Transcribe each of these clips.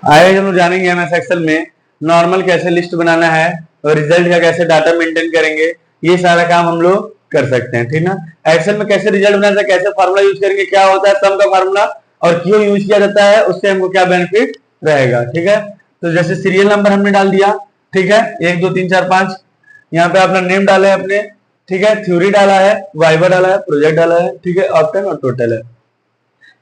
आगे हम लोग जानेंगे एमएस एक्सेल में नॉर्मल कैसे लिस्ट बनाना है और रिजल्ट का कैसे डाटा मेंटेन करेंगे, ये सारा काम हम लोग कर सकते हैं, ठीक ना। एक्सेल में कैसे रिजल्ट बनाना है, कैसे फार्मूला यूज करेंगे, क्या होता है सम का फार्मूला और क्यों यूज किया जाता है, उससे हमको क्या बेनिफिट रहेगा, ठीक है। तो जैसे सीरियल नंबर हमने डाल दिया, ठीक है, 1 2 3 4 5, यहाँ पे अपना नेम डाला है अपने, ठीक है, थ्योरी डाला है, वाइवा डाला है, प्रोजेक्ट डाला है, ठीक है, ऑप्टन और टोटल है।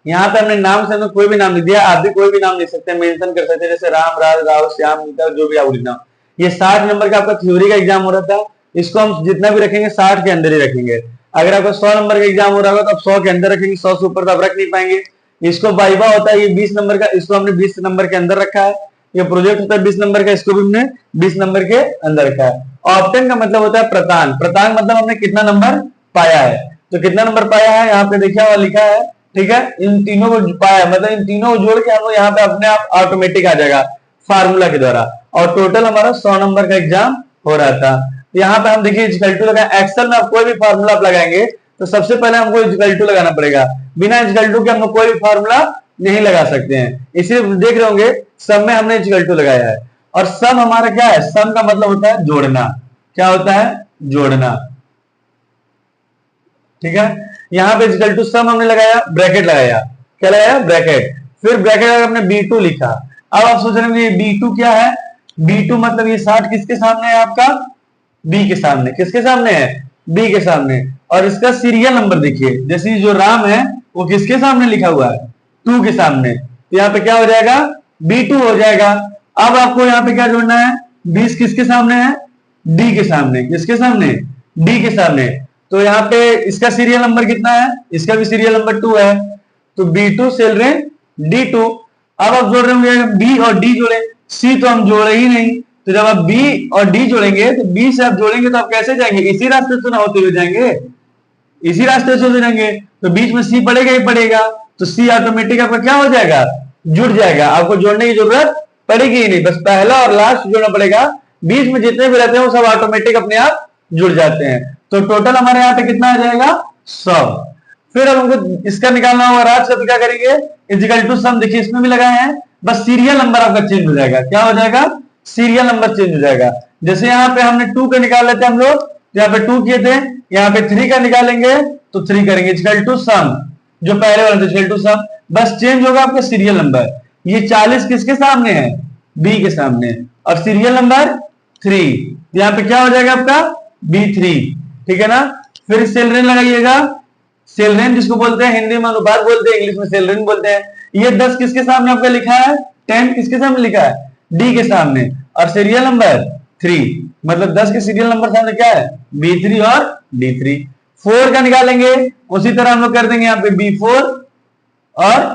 यहाँ पे हमने नाम से कोई भी नाम लिख दिया, आप भी कोई भी नाम लिख सकते हैं, मेंशन कर सकते हैं, जैसे राम, राज, राव, श्याम, जो भी आप लिखना। ये 60 नंबर का आपका थ्योरी का एग्जाम हो रहा था, इसको हम जितना भी रखेंगे 60 के अंदर ही रखेंगे। अगर आपका 100 नंबर का एग्जाम हो रहा होगा तो आप 100 के अंदर रखेंगे, 100 से ऊपर तो आप रख नहीं पाएंगे। इसको वाइवा होता है, ये 20 नंबर का, इसको हमने 20 नंबर के अंदर रखा है। ये प्रोजेक्ट होता है 20 नंबर का, इसको भी हमने 20 नंबर के अंदर रखा है। ऑप्टन का मतलब होता है प्रतान, प्रतान मतलब हमने कितना नंबर पाया है, तो कितना नंबर पाया है यहाँ पे देखा हुआ लिखा है, ठीक है। इन तीनों को पाया मतलब इन तीनों को जोड़ के हम यहाँ पे अपने आप ऑटोमेटिक आ जाएगा फार्मूला के द्वारा। और टोटल हमारा 100 नंबर का एग्जाम हो रहा था। यहाँ पे हम देखिए इक्वल टू लगा, एक्सेल में आप कोई भी फार्मूला आप लगाएंगे तो सबसे पहले हमको इक्वल टू लगाना पड़ेगा, बिना इक्वल टू के हम कोई भी फार्मूला नहीं लगा सकते हैं। इसलिए देख रहे होंगे सम में हमने इक्वल टू लगाया है। और सम हमारा क्या है, सम का मतलब होता है जोड़ना, क्या होता है, जोड़ना, ठीक है। यहाँ पे इक्वल टू सम हमने लगाया, ब्रैकेट लगाया, क्या लगाया, ब्रैकेट, फिर ब्रैकेट लगा हमने B2 लिखा। अब आप सोच रहे होंगे B2 क्या है, B2 मतलब ये 60 किसके सामने है आपका, B के सामने, किसके सामने है, B के सामने। और इसका सीरियल नंबर देखिए, जैसे जो राम है वो किसके सामने लिखा हुआ है, 2 के सामने, तो यहाँ पे क्या हो जाएगा, B2 हो जाएगा। अब आपको यहाँ पे क्या जोड़ना है, 20 किसके सामने है, D के सामने, किसके सामने, D के सामने। तो यहाँ पे इसका सीरियल नंबर कितना है, इसका भी सीरियल नंबर 2 है, तो B2 चिल्ड्रेन D2। अब आप जोड़ रहे होंगे B और D जोड़े, C तो हम जोड़े ही नहीं, तो जब आप B और D जोड़ेंगे तो B से आप जोड़ेंगे तो आप कैसे जाएंगे, इसी रास्ते से ना होते हुए जाएंगे, इसी रास्ते से जाएंगे, तो बीच में C पड़ेगा ही पड़ेगा, तो C ऑटोमेटिक आपका क्या हो जाएगा, जुड़ जाएगा। आपको जोड़ने की जरूरत पड़ेगी ही नहीं, बस पहला और लास्ट जोड़ना पड़ेगा, बीच में जितने भी रहते हैं वो सब ऑटोमेटिक अपने आप जुड़ जाते हैं। तो टोटल हमारे यहाँ पे कितना आ जाएगा, 100। फिर अब हमको इसका निकालना होगा राज का, तो क्या करेंगे, इक्वल टू सम, देखिए इसमें भी लगाए हैं, बस सीरियल नंबर आपका चेंज हो जाएगा, क्या हो जाएगा, सीरियल नंबर चेंज हो जाएगा। जैसे यहाँ पे हमने 2 का निकाल लेते हैं हम लोग, यहाँ पे 2 किए थे, यहाँ पे 3 का निकालेंगे तो 3 करेंगे, इक्वल टू सम, जो पहले वाला था इक्वल टू सम, बस चेंज होगा आपका सीरियल नंबर। ये 40 किसके सामने है, B के सामने, और सीरियल नंबर 3, यहाँ पे क्या हो जाएगा आपका B3, ठीक है ना। फिर सेल रेन लगाइएगा, सेल रेन जिसको बोलते हैं हिंदी में अनुपात बोलते हैं, इंग्लिश में सेल रेन बोलते हैं। ये 10 किसके सामने आपका लिखा है, 10 किसके सामने लिखा है, D के सामने, और सीरियल नंबर 3, मतलब 10 के सीरियल नंबर सामने क्या है, B3 और D3। 4 का निकालेंगे, उसी तरह हम लोग कर देंगे यहाँ पे B4 और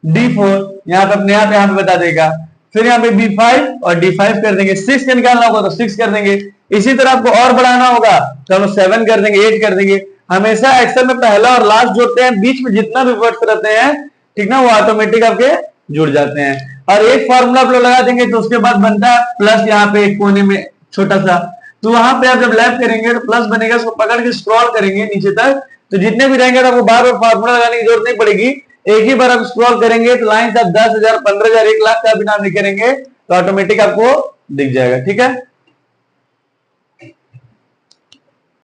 D4, यहाँ पे अपने यहाँ पे बता देगा। फिर यहाँ पे B5 और D5 कर देंगे। 6 का निकालना होगा तो 6 कर देंगे। इसी तरह आपको और बढ़ाना होगा तो हम 7 कर देंगे, 8 कर देंगे। हमेशा एक्सेल में पहला और लास्ट जोड़ते हैं, बीच में जितना भी वर्ड्स रहते हैं, ठीक ना, वो ऑटोमेटिक आपके जुड़ जाते हैं। और एक फॉर्मूला आप लोग लगा देंगे तो उसके बाद बनता है प्लस, यहाँ पे एक कोने में छोटा सा, तो वहां पे आप जब लेफ्ट करेंगे तो प्लस बनेगा, उसको पकड़ के स्क्रॉल करेंगे नीचे तक, तो जितने भी रहेंगे तो आपको बार बार फॉर्मूला लगाने की जरूरत नहीं पड़ेगी। एक ही बार आप स्क्रॉल करेंगे तो लाइन से आप 10,000, 15,000, 1 लाख का भी नाम लिखेंगे तो ऑटोमेटिक आपको दिख जाएगा, ठीक है।